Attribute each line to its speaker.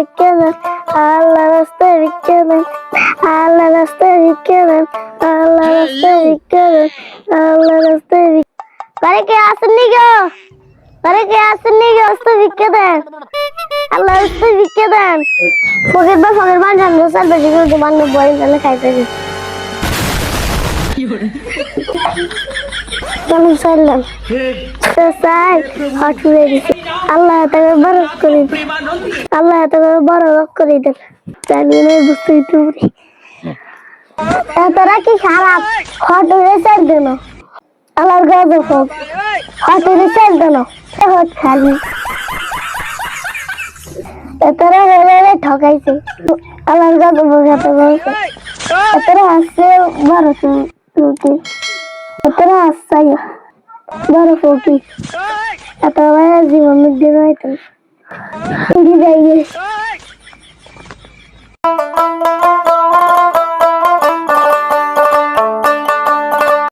Speaker 1: ভিক্ষা দেন, আল্লাহ রাস্তায় ভিক্ষা দেন, আল্লাহ রাস্তায় ভিক্ষা দেন, আল্লাহ রাস্তায় ভিক্ষা দেন, আল্লাহ রাস্তায় ঘরে কে আসেননি গো, ঘরে কে আসেননি গো, রাস্তায় ভিক্ষা দেন, আল্লাহ রাস্তায় ভিক্ষা দেন। ফকির মান জান রোসার বেশি করে দোকান বই তাহলে খাইতে দিন সাল্লাম তো চাই হট করে দিছে। আল্লাহ তাকে বরফ করে দেন, আল্লাহ তাকে বরফ করে দেন। জানিয়ে বুঝতে তুমি তোরা কি খারাপ হট রেসার দেন, আল্লাহর গাছ হোক হট রেসার দেন, হট খালি তোরা হলে ঠকাইছে, আল্লাহর গাছ বোঝাতে বলছে তোরা আসছে বড় ফকির, তোরা আসছাই বড় ফকির, এত জীবন দিন হয়তো যাই